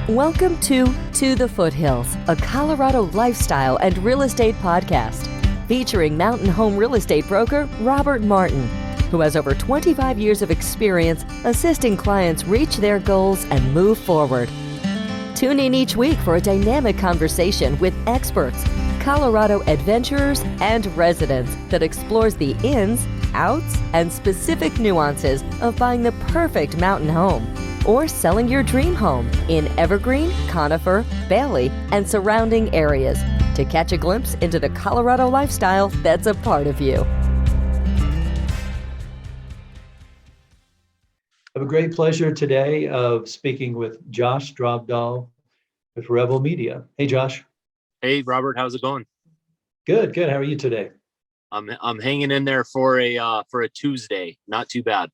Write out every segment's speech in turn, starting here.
Welcome to the Foothills, a Colorado lifestyle and real estate podcast featuring mountain home real estate broker Robert Martin, who has over 25 years of experience assisting clients reach their goals and move forward. Tune in each week for a dynamic conversation with experts, Colorado adventurers, and residents that explores the ins, outs, and specific nuances of buying the perfect mountain home or selling your dream home in Evergreen, Conifer, Bailey, and surrounding areas to catch a glimpse into the Colorado lifestyle that's a part of you. I have a great pleasure today of speaking with Josh Drovdal with Rebel Media. Hey, Josh. Hey, Robert. How's it going? Good. How are you today? I'm hanging in there for a Tuesday. Not too bad.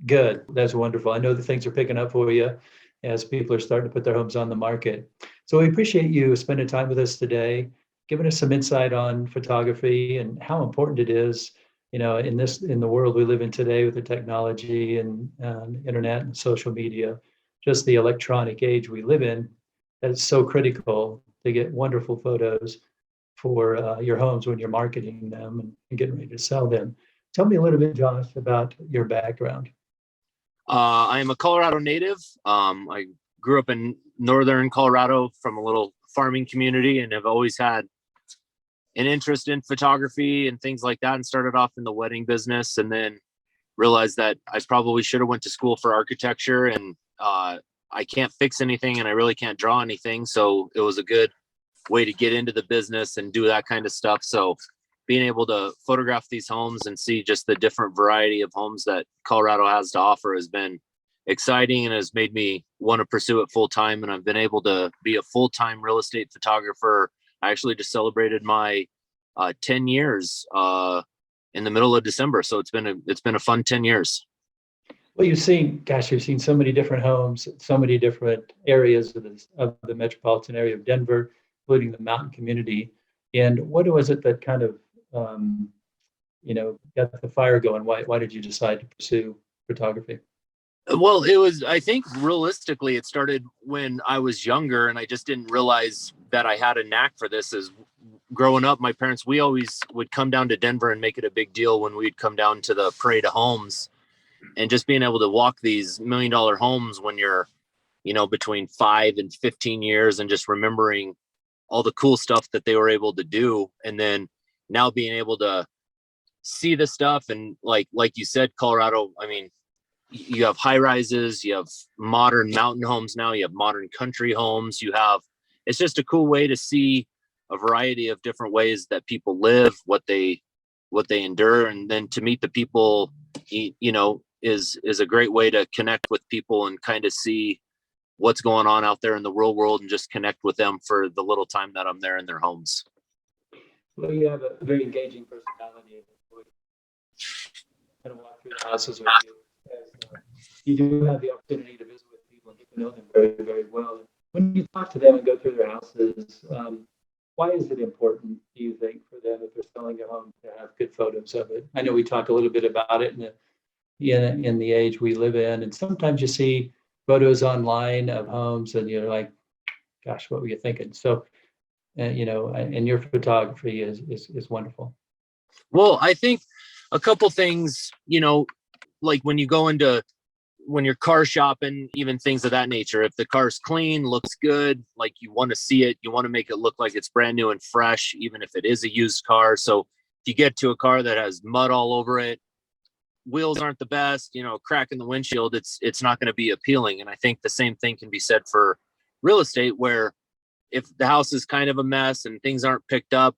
Good. That's wonderful. I know that things are picking up for you as people are starting to put their homes on the market. So we appreciate you spending time with us today, giving us some insight on photography and how important it is, in the world we live in today with the technology and internet and social media, just the electronic age we live in. That's so critical to get wonderful photos for your homes when you're marketing them and getting ready to sell them. Tell me a little bit, Josh, about your background. I am a Colorado native. I grew up in northern Colorado from a little farming community and have always had an interest in photography and things like that, and started off in the wedding business, and then realized that I probably should have went to school for architecture, and I can't fix anything and I really can't draw anything. So it was a good way to get into the business and do that kind of stuff. So being able to photograph these homes and see just the different variety of homes that Colorado has to offer has been exciting and has made me want to pursue it full time. And I've been able to be a full-time real estate photographer. I actually just celebrated my 10 years in the middle of December. So it's been a fun 10 years. Well, you've seen so many different homes, so many different areas of the metropolitan area of Denver, including the mountain community. And what was it that kind of got the fire going? Why did you decide to pursue photography? Well, I think realistically, it started when I was younger and I just didn't realize that I had a knack for this. As growing up, my parents, we always would come down to Denver and make it a big deal when we'd come down to the parade of homes, and just being able to walk these $1 million homes when you're, between 5 and 15 years, and just remembering all the cool stuff that they were able to do. And then now being able to see the stuff, and like you said, Colorado, I mean, you have high rises, you have modern mountain homes now, you have modern country homes, it's just a cool way to see a variety of different ways that people live, what they endure. And then to meet the people, is a great way to connect with people and kind of see what's going on out there in the real world and just connect with them for the little time that I'm there in their homes. Well, you have a very engaging personality. Kind of walk through the houses with you. You do have the opportunity to visit with people and get to know them very, very well. When you talk to them and go through their houses, why is it important, do you think, for them, if they're selling their home, to have good photos of it? I know we talked a little bit about it in the age we live in, and sometimes you see photos online of homes and you're like, gosh, what were you thinking? So, and your photography is wonderful. Well, I think a couple things, like when you're car shopping, even things of that nature, if the car's clean, looks good, like you want to see it, you want to make it look like it's brand new and fresh, even if it is a used car. So if you get to a car that has mud all over it, wheels aren't the best, crack in the windshield, it's not going to be appealing. And I think the same thing can be said for real estate, where if the house is kind of a mess and things aren't picked up,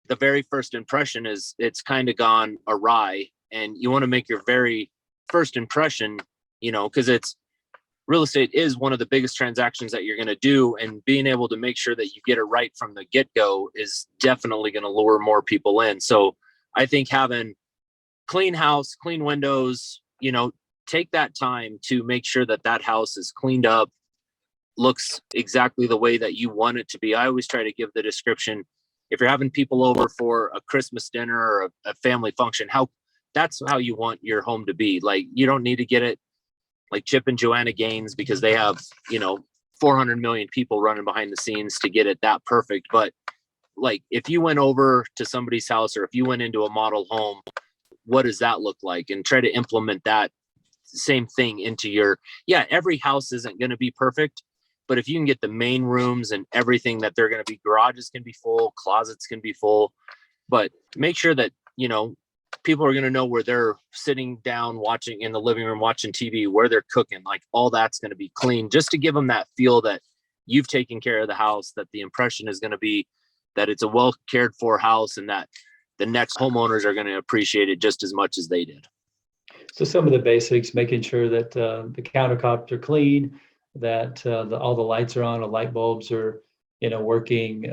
the very first impression is it's kind of gone awry. And you want to make your very first impression, because real estate is one of the biggest transactions that you're going to do, and being able to make sure that you get it right from the get-go is definitely going to lure more people in. So I think having clean house, clean windows, take that time to make sure that house is cleaned up, looks exactly the way that you want it to be. I always try to give the description, if you're having people over for a Christmas dinner or a family function, that's how you want your home to be. Like, you don't need to get it like Chip and Joanna Gaines because they have, 400 million people running behind the scenes to get it that perfect. But like, if you went over to somebody's house, or if you went into a model home, what does that look like? And try to implement that same thing into every house isn't going to be perfect, but if you can get the main rooms and everything that they're going to be, garages can be full, closets can be full, but make sure that, people are going to know where they're sitting down watching in the living room, watching TV, where they're cooking, like all that's going to be clean, just to give them that feel that you've taken care of the house, that the impression is going to be that it's a well cared for house, and that the next homeowners are going to appreciate it just as much as they did. So some of the basics, making sure that the countertops are clean, that all the lights are on, the light bulbs are, working,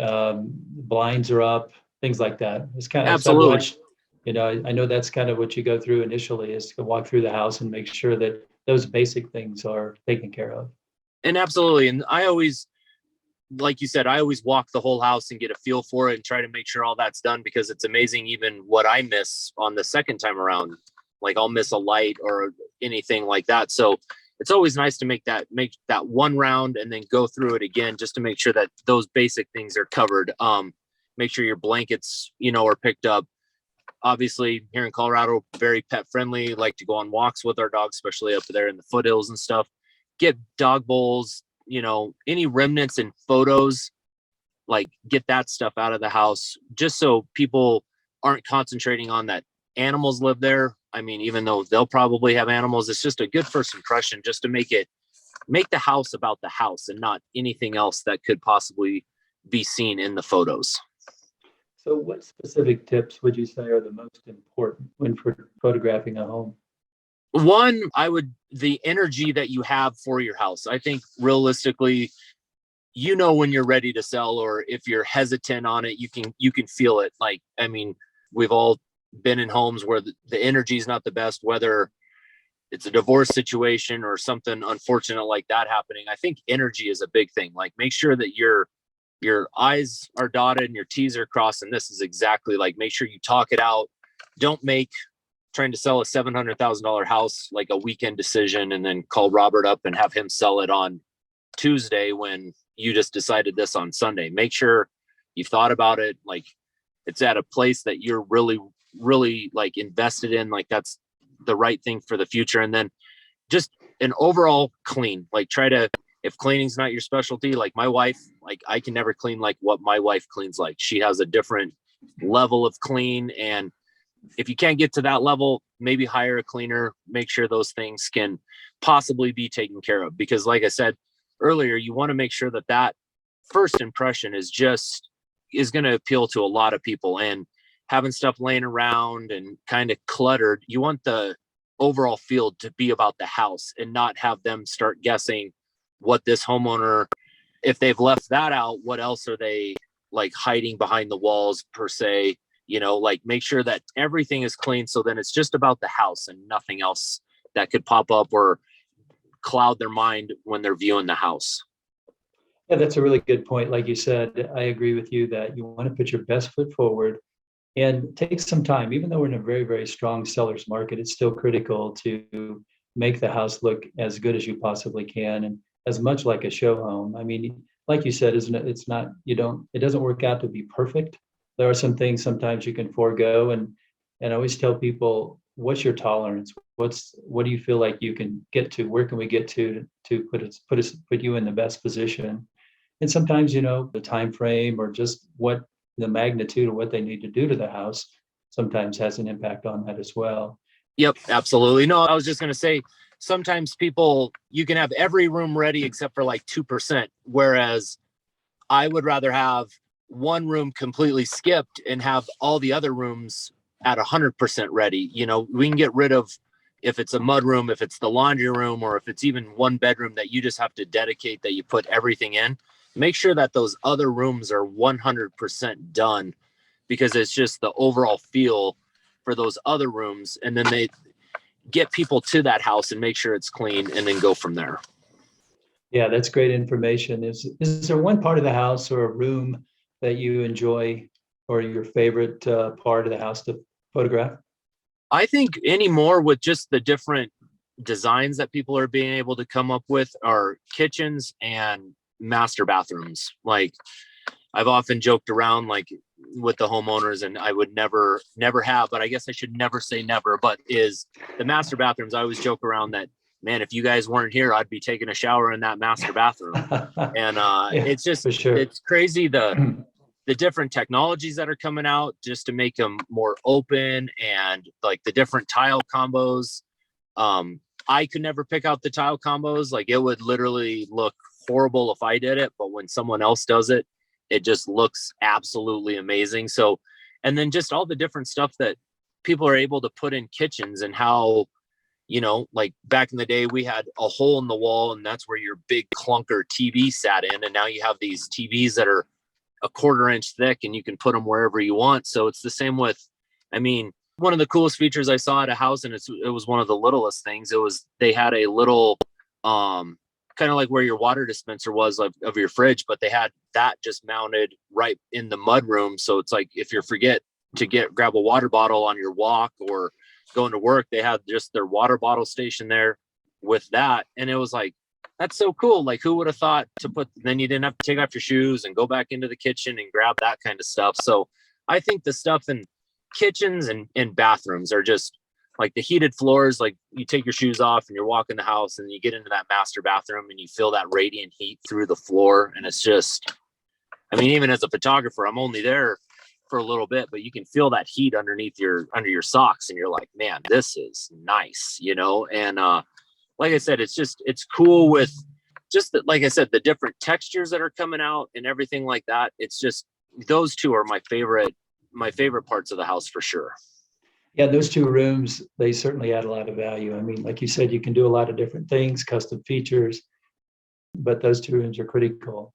blinds are up, things like that. It's kind of Absolutely. I know that's kind of what you go through initially, is to walk through the house and make sure that those basic things are taken care of. And absolutely. And I always, like you said, I always walk the whole house and get a feel for it and try to make sure all that's done, because it's amazing even what I miss on the second time around. Like, I'll miss a light or anything like that. So it's always nice to make that one round and then go through it again, just to make sure that those basic things are covered. Make sure your blankets, are picked up. Obviously, here in Colorado, very pet friendly, like to go on walks with our dogs, especially up there in the foothills and stuff. Get dog bowls, any remnants in photos, like get that stuff out of the house, just so people aren't concentrating on that animals live there. I mean, even though they'll probably have animals, it's just a good first impression, just to make the house about the house and not anything else that could possibly be seen in the photos. So what specific tips would you say are the most important when photographing a home? One, the energy that you have for your house. I think realistically, when you're ready to sell, or if you're hesitant on it, you can feel it. Like, I mean, we've all been in homes where the energy is not the best, whether it's a divorce situation or something unfortunate like that happening. I think energy is a big thing. Like, make sure that your I's are dotted and your T's are crossed. And this is exactly like, make sure you talk it out. Don't make trying to sell a $700,000 house like a weekend decision, and then call Robert up and have him sell it on Tuesday when you just decided this on Sunday. Make sure you've thought about it. Like, it's at a place that you're really, really like invested in, like that's the right thing for the future. And then just an overall clean, like if cleaning's not your specialty, like my wife, like I can never clean like what my wife cleans. Like, she has a different level of clean. And if you can't get to that level, maybe hire a cleaner, make sure those things can possibly be taken care of. Because like I said earlier, you want to make sure that first impression is going to appeal to a lot of people. And having stuff laying around and kind of cluttered, you want the overall feel to be about the house, and not have them start guessing what this homeowner, if they've left that out, what else are they like hiding behind the walls per se. Like, make sure that everything is clean, so then it's just about the house and nothing else that could pop up or cloud their mind when they're viewing the house. Yeah, that's a really good point. Like you said, I agree with you that you want to put your best foot forward and take some time. Even though we're in a very, very strong seller's market, it's still critical to make the house look as good as you possibly can, and as much like a show home. I mean, like you said, it doesn't work out to be perfect. There are some things sometimes you can forego, and I always tell people, what's your tolerance? What do you feel like you can get to? Where can we get to put you in the best position? And sometimes, the time frame, or just what the magnitude of what they need to do to the house sometimes has an impact on that as well. Yep, absolutely. No, I was just going to say, sometimes you can have every room ready except for like 2%. Whereas I would rather have one room completely skipped and have all the other rooms at 100% ready. We can get rid of, if it's a mud room, if it's the laundry room, or if it's even one bedroom that you just have to dedicate, that you put everything in, make sure that those other rooms are 100% done, because it's just the overall feel for those other rooms. And then they get people to that house and make sure it's clean, and then go from there. Yeah, that's great information. Is there one part of the house or a room that you enjoy, or your favorite part of the house to photograph? I think anymore, with just the different designs that people are being able to come up with, are kitchens and master bathrooms. Like I've often joked around like with the homeowners, and I would never have, but I guess I should never say never, but is the master bathrooms. I always joke around that, man, if you guys weren't here, I'd be taking a shower in that master bathroom. And Yeah, it's just, for sure. it's crazy. The different technologies that are coming out just to make them more open, and like the different tile combos. I could never pick out the tile combos. Like it would literally look horrible if I did it, but when someone else does it, it just looks absolutely amazing. So, and then just all the different stuff that people are able to put in kitchens, and how, you know, like back in the day, we had a hole in the wall and that's where your big clunker TV sat in. And now you have these TVs that are a 1/4 inch thick and you can put them wherever you want. So it's the same with, I mean, one of the coolest features I saw at a house, and it was one of the littlest things. They had a little, kind of like where your water dispenser was of your fridge, but they had that just mounted right in the mud room. So it's like, if you forget to grab a water bottle on your walk or going to work, they had just their water bottle station there with that. And it was like, that's so cool. Like who would have thought then you didn't have to take off your shoes and go back into the kitchen and grab that kind of stuff. So I think the stuff in kitchens and bathrooms are just like the heated floors. Like you take your shoes off and you're walking the house and you get into that master bathroom and you feel that radiant heat through the floor. And it's just, I mean, even as a photographer, I'm only there for a little bit, but you can feel that heat under your socks, and you're like, man, this is nice, you know? And like I said, it's cool with just that, like I said, the different textures that are coming out and everything like that. It's just, those two are my favorite parts of the house for sure. Yeah, those 2 rooms, they certainly add a lot of value. I mean, like you said, you can do a lot of different things, custom features, but those 2 rooms are critical.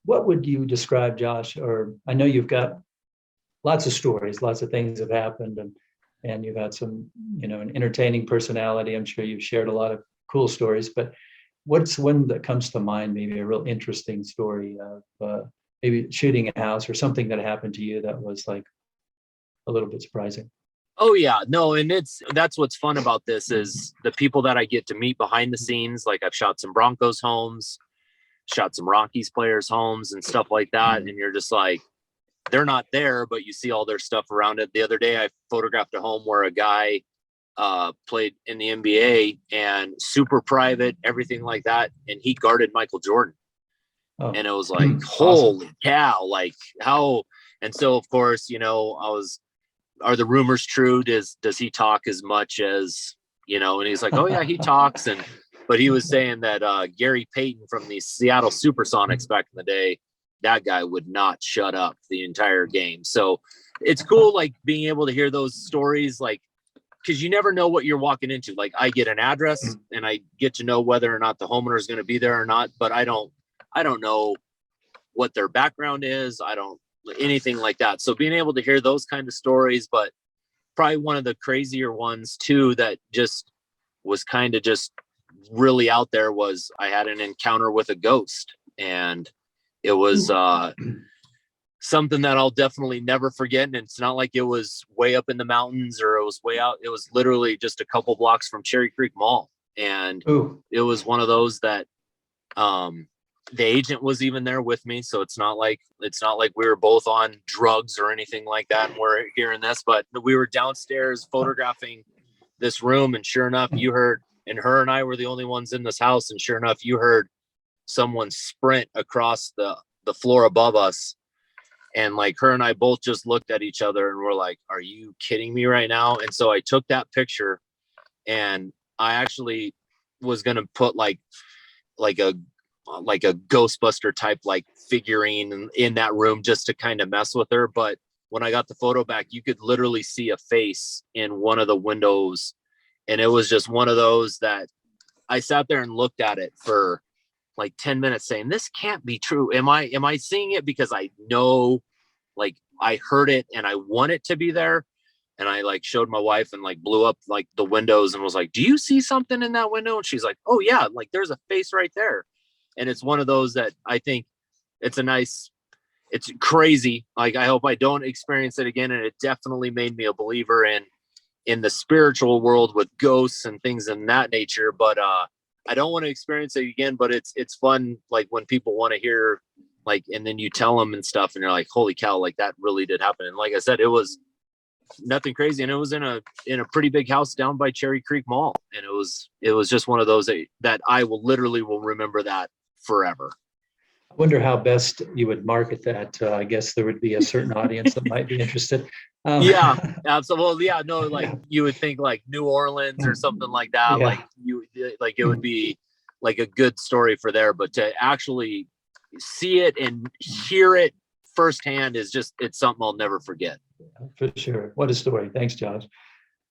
What would you describe, Josh? Or I know you've got lots of stories, lots of things have happened, and you've had some, you know, an entertaining personality. I'm sure you've shared a lot of cool stories, but what's one that comes to mind? Maybe a real interesting story of maybe shooting a house or something that happened to you that was like a little bit surprising. Oh yeah, no. And that's what's fun about this is the people that I get to meet behind the scenes. Like I've shot some Broncos homes, shot some Rockies players homes and stuff like that. And you're just like, they're not there, but you see all their stuff around it. The other day I photographed a home where a guy played in the NBA and super private, everything like that. And he guarded Michael Jordan. Oh. And it was like, holy cow, like how, and so of course, you know, are the rumors true? Does he talk as much as, you know? And he's like, oh yeah, he talks. But he was saying that Gary Payton from the Seattle Supersonics back in the day, that guy would not shut up the entire game. So it's cool, like being able to hear those stories, like, because you never know what you're walking into. Like I get an address and I get to know whether or not the homeowner is going to be there or not, but I don't know what their background is. I don't anything like that. So being able to hear those kind of stories, but probably one of the crazier ones too, that just was kind of just really out there, was I had an encounter with a ghost, and it was something that I'll definitely never forget. And it's not like it was way up in the mountains or it was way out. It was literally just a couple blocks from Cherry Creek Mall. And it was one of those that the agent was even there with me. So it's not like we were both on drugs or anything like that and we're hearing this, but we were downstairs photographing this room, and sure enough, you heard, and her and I were the only ones in this house, and sure enough, you heard someone sprint across the floor above us. And like her and I both just looked at each other and we're like, are you kidding me right now? And so I took that picture, and I actually was going to put like a Ghostbuster type like figurine in that room just to kind of mess with her. But when I got the photo back, you could literally see a face in one of the windows. And it was just one of those that I sat there and looked at it for like 10 minutes saying, this can't be true. Am I seeing it because I know, like I heard it and I want it to be there? And I like showed my wife and like blew up like the windows and was like, do you see something in that window? And she's like, oh yeah, like there's a face right there. And it's one of those that I think it's crazy. Like, I hope I don't experience it again. And it definitely made me a believer in the spiritual world with ghosts and things in that nature. But I don't want to experience it again, but it's fun. Like when people want to hear, like, and then you tell them and stuff, and you're like, holy cow, like that really did happen. And like I said, it was nothing crazy, and it was in a pretty big house down by Cherry Creek Mall, and it was just one of those that I will remember that forever. I wonder how best you would market that. I guess there would be a certain audience that might be interested. Yeah, absolutely. Yeah, no, like Yeah. you would think like New Orleans or something like that. Yeah. Like it would be like a good story for there, but to actually see it and hear it firsthand is just, it's something I'll never forget. For sure. What a story. Thanks, Josh.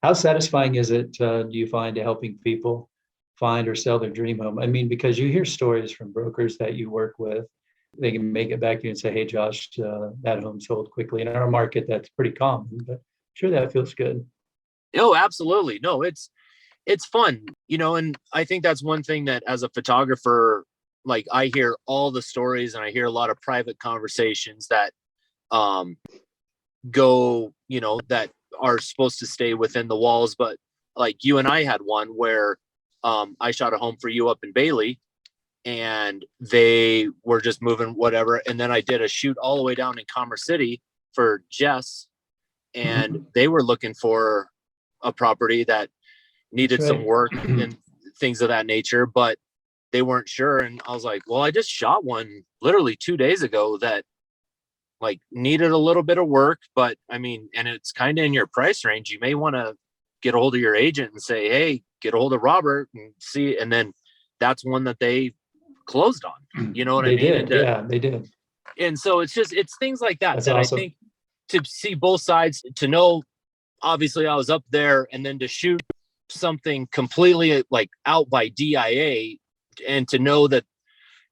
How satisfying is it, do you find, helping people find or sell their dream home? I mean, because you hear stories from brokers that you work with, they can make it back to you and say, hey, Josh, that home sold quickly. In our market, that's pretty common, but sure, that feels good. Oh, absolutely. No, it's fun, and I think that's one thing that as a photographer, like I hear all the stories and I hear a lot of private conversations that go, that are supposed to stay within the walls. But like you and I had one where I shot a home for you up in Bailey, and they were just moving whatever. And then I did a shoot all the way down in Commerce City for Jess, and they were looking for a property that needed some work and things of that nature, but they weren't sure. And I was like, well, I just shot one literally 2 days ago that like needed a little bit of work, but I mean, and it's kind of in your price range. You may want to get a hold of your agent and say, hey, get a hold of Robert and see. And then that's one that they closed on, you know what I mean? Did. Yeah, they did. And so it's things like that. That's that awesome. I think to see both sides, to know, obviously I was up there, and then to shoot something completely like out by DIA, and to know that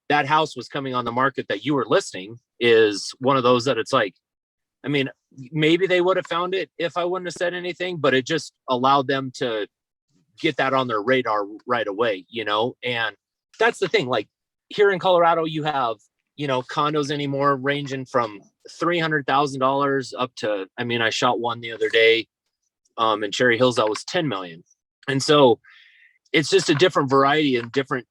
that house was coming on the market that you were listing is one of those that it's like, I mean, maybe they would have found it if I wouldn't have said anything, but it just allowed them to get that on their radar right away, and that's the thing. Like here in Colorado, you have, condos anymore ranging from $300,000 up to, I mean, I shot one the other day in Cherry Hills that was 10 million. And so it's just a different variety and different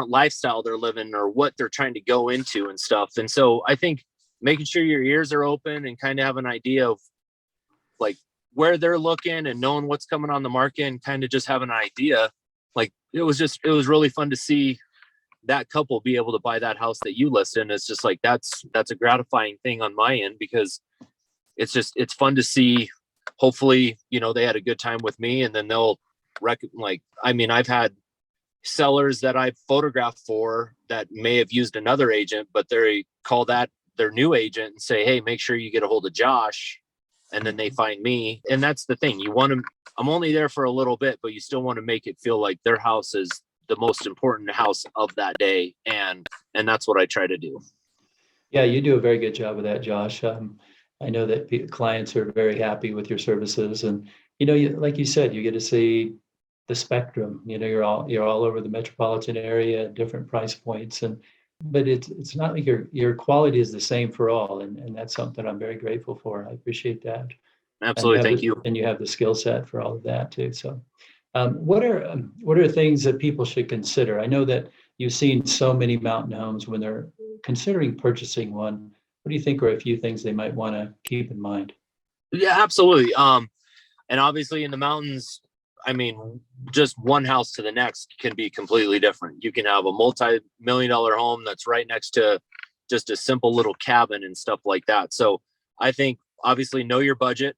lifestyle they're living or what they're trying to go into and stuff. And so I think making sure your ears are open and kind of have an idea of like where they're looking and knowing what's coming on the market and kind of just have an idea. Like it was really fun to see that couple be able to buy that house that you listed. And it's just like, that's a gratifying thing on my end, because it's fun to see. Hopefully, they had a good time with me, and then they'll I've had sellers that I've photographed for that may have used another agent, but they call that their new agent and say, hey, make sure you get a hold of Josh. And then they find me. And that's the thing. You want to, I'm only there for a little bit, but you still want to make it feel like their house is the most important house of that day. And that's what I try to do. Yeah, you do a very good job of that, Josh. I know that clients are very happy with your services, and like you said, you get to see the spectrum. You're all over the metropolitan area, different price points, but it's not like your quality is the same for all, and that's something I'm very grateful for. I appreciate that. Absolutely, thank you. And you have the skill set for all of that too. So, what are things that people should consider? I know that you've seen so many mountain homes. When they're considering purchasing one, what do you think are a few things they might want to keep in mind? Yeah, absolutely. And obviously in the mountains, I mean, just one house to the next can be completely different. You can have a multi-million-dollar home that's right next to just a simple little cabin and stuff like that. So I think obviously know your budget,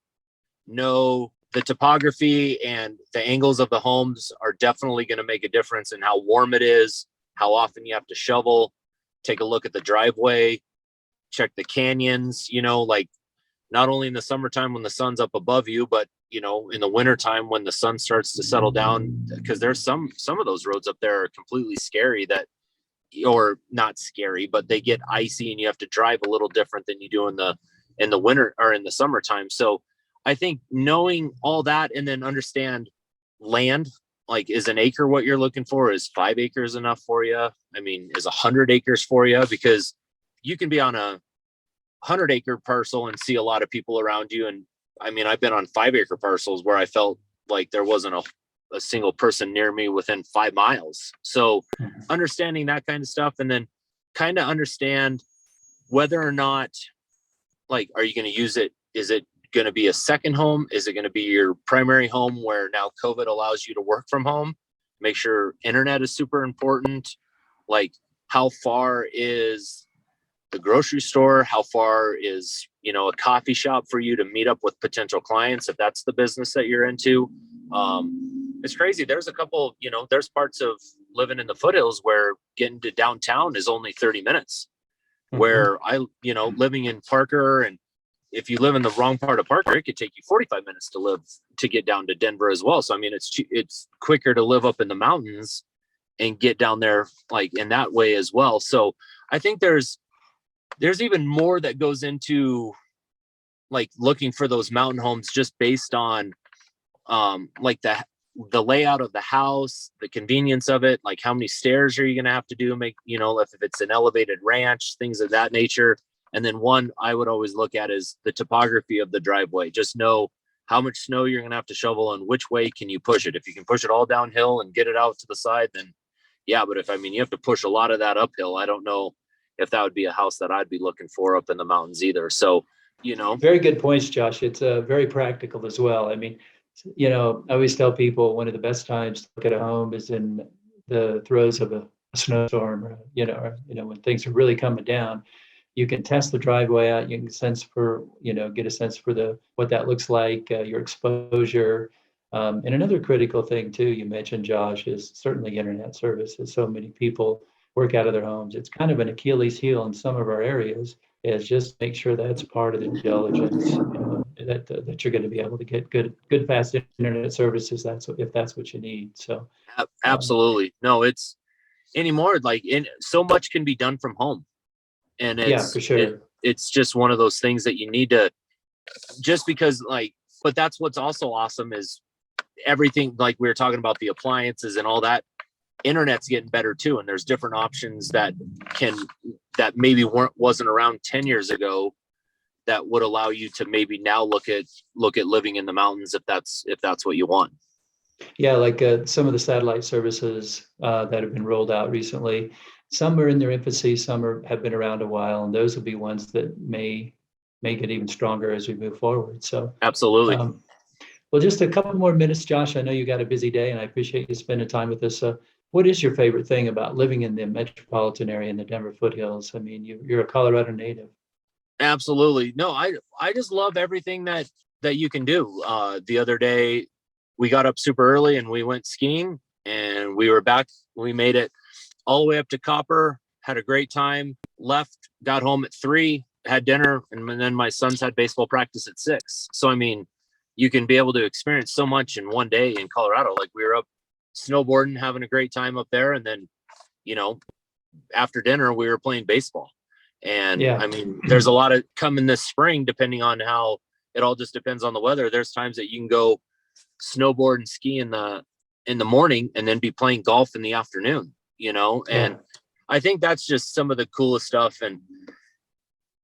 know the topography, and the angles of the homes are definitely going to make a difference in how warm it is, how often you have to shovel, take a look at the driveway, check the canyons, like not only in the summertime when the sun's up above you, but in the wintertime when the sun starts to settle down, because there's some of those roads up there are completely scary, or not scary, but they get icy and you have to drive a little different than you do in the winter or in the summertime. So I think knowing all that, and then understand land, like is an acre what you're looking for? Is 5 acres enough for you? I mean, is 100 acres for you? Because you can be on a 100-acre parcel and see a lot of people around you. And I mean, I've been on 5-acre parcels where I felt like there wasn't a single person near me within 5 miles. So understanding that kind of stuff, and then kind of understand whether or not, like, are you going to use it? Is it going to be a second home? Is it going to be your primary home where now COVID allows you to work from home? Make sure internet is super important. Like, how far is the grocery store? How far is, a coffee shop for you to meet up with potential clients, if that's the business that you're into? It's crazy. There's a couple, there's parts of living in the foothills where getting to downtown is only 30 minutes. Where living in Parker, and if you live in the wrong part of Parker, it could take you 45 minutes to get down to Denver as well. So, I mean, it's quicker to live up in the mountains and get down there like in that way as well. So I think there's even more that goes into like looking for those mountain homes, just based on like the layout of the house, the convenience of it, like how many stairs are you going to have to do, if it's an elevated ranch, things of that nature. And then one I would always look at is the topography of the driveway. Just know how much snow you're going to have to shovel and which way can you push it. If you can push it all downhill and get it out to the side, then yeah. But you have to push a lot of that uphill, I don't know if that would be a house that I'd be looking for up in the mountains either. So, Very good points, Josh. It's very practical as well. I mean, I always tell people one of the best times to look at a home is in the throes of a snowstorm, or when things are really coming down. You can test the driveway out. You can get a sense for what that looks like, your exposure. And another critical thing too, you mentioned, Josh, is certainly internet services. So many people work out of their homes. It's kind of an Achilles heel in some of our areas, is just make sure that's part of the diligence, that you're going to be able to get good fast internet services. If that's what you need. So absolutely. No, it's anymore. Like, so much can be done from home, and for sure. It's just one of those things that you need to, just because but that's what's also awesome is everything, like we were talking about the appliances and all that, internet's getting better too. And there's different options that maybe wasn't around 10 years ago that would allow you to maybe now look at living in the mountains if that's what you want. Yeah, like some of the satellite services that have been rolled out recently, some are in their infancy, some have been around a while, and those will be ones that may make it even stronger as we move forward. So absolutely. Well, just a couple more minutes, Josh. I know you got a busy day, and I appreciate you spending time with us. What is your favorite thing about living in the metropolitan area in the Denver foothills? I mean, you're a Colorado native. Absolutely. No, I just love everything that you can do. The other day, we got up super early and we went skiing, and we were back. We made it all the way up to Copper, had a great time, left, got home at 3, had dinner, and then my sons had baseball practice at 6. So, I mean, you can be able to experience so much in one day in Colorado. Like, we were up snowboarding, having a great time up there. And then, after dinner, we were playing baseball. And yeah. I mean, there's a lot of coming this spring, depending on how it all just depends on the weather. There's times that you can go snowboard and ski in the morning and then be playing golf in the afternoon, and I think that's just some of the coolest stuff. And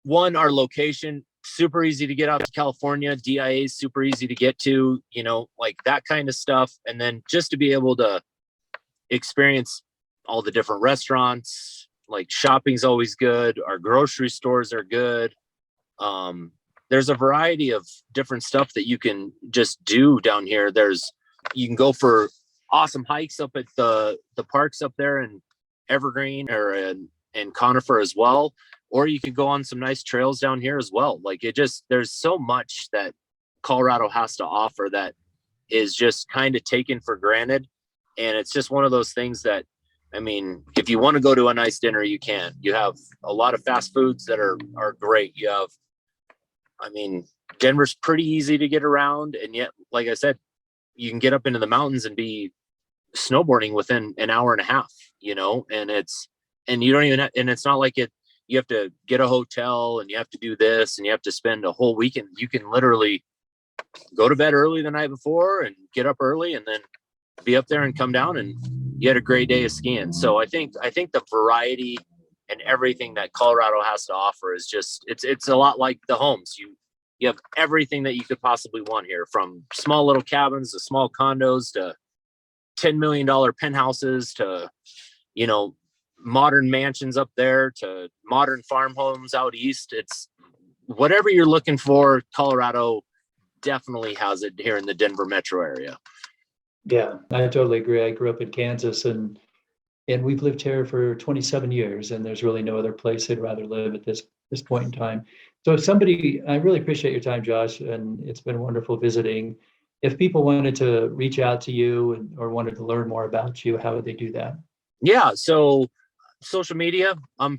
one, our location, super easy to get out to California. DIA is super easy to get to, like that kind of stuff. And then just to be able to experience all the different restaurants, like shopping's always good. Our grocery stores are good. There's a variety of different stuff that you can just do down here. You can go for awesome hikes up at the parks up there in Evergreen or in Conifer as well. Or you could go on some nice trails down here as well. Like, there's so much that Colorado has to offer that is just kind of taken for granted. And it's just one of those things that, I mean, if you want to go to a nice dinner, you can. You have a lot of fast foods that are great. You have, I mean, Denver's pretty easy to get around. And yet, like I said, you can get up into the mountains and be snowboarding within an hour and a half, and you don't even and it's not like you have to get a hotel and you have to do this and you have to spend a whole weekend. You can literally go to bed early the night before and get up early and then be up there and come down, and you had a great day of skiing. So I think the variety and everything that Colorado has to offer is just, it's a lot like the homes. You have everything that you could possibly want here, from small little cabins to small condos to $10 million penthouses to, modern mansions up there to modern farm homes out east. It's whatever you're looking for. Colorado definitely has it here in the Denver metro area. Yeah, I totally agree. I grew up in Kansas and we've lived here for 27 years, and there's really no other place I'd rather live at this point in time. So I really appreciate your time, Josh, and it's been wonderful visiting. If people wanted to reach out to you or wanted to learn more about you, how would they do that? Yeah. So social media, I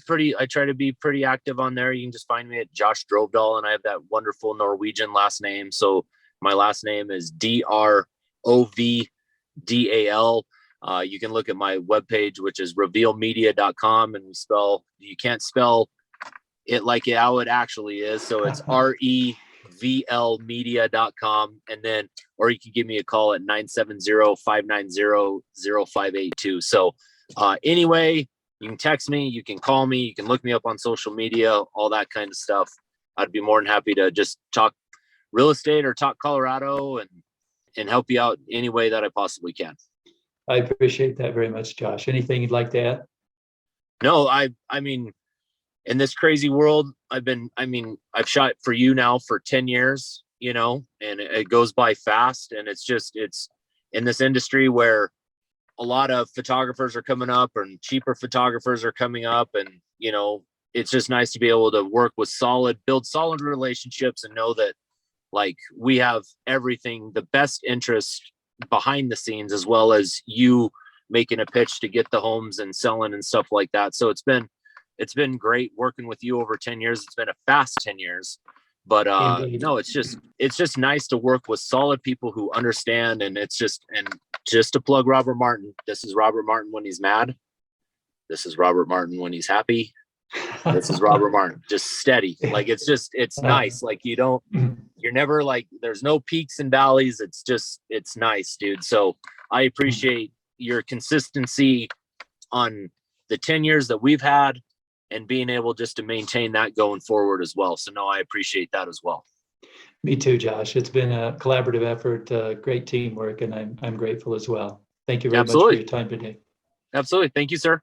try to be pretty active on there. You can just find me at Josh Drovdal, and I have that wonderful Norwegian last name. So my last name is Drovdal. You can look at my webpage, which is revealmedia.com, and you can't spell it like how it actually is. So it's REVLmedia.com. And then, or you can give me a call at 970-590-0582. So anyway, you can text me, you can call me, you can look me up on social media, all that kind of stuff. I'd be more than happy to just talk real estate or talk Colorado and help you out any way that I possibly can. I appreciate that very much, Josh. Anything you'd like to add? No, I mean, in this crazy world, I've shot for you now for 10 years, and it goes by fast. And it's in this industry where a lot of photographers are coming up and cheaper photographers are coming up. And, it's just nice to be able to work with build solid relationships and know that like we have everything, the best interest behind the scenes, as well as you making a pitch to get the homes and selling and stuff like that. So it's been great working with you over 10 years. It's been a fast 10 years, but no, it's just nice to work with solid people who understand. And just to plug Robert Martin, this is Robert Martin when he's mad. This is Robert Martin when he's happy. This is Robert Martin, just steady. Like, it's nice. Like you're never like, there's no peaks and valleys. It's nice, dude. So I appreciate your consistency on the 10 years that we've had and being able just to maintain that going forward as well. So no, I appreciate that as well. Me too, Josh. It's been a collaborative effort, great teamwork, and I'm grateful as well. Thank you very much for your time today. Absolutely. Thank you, sir.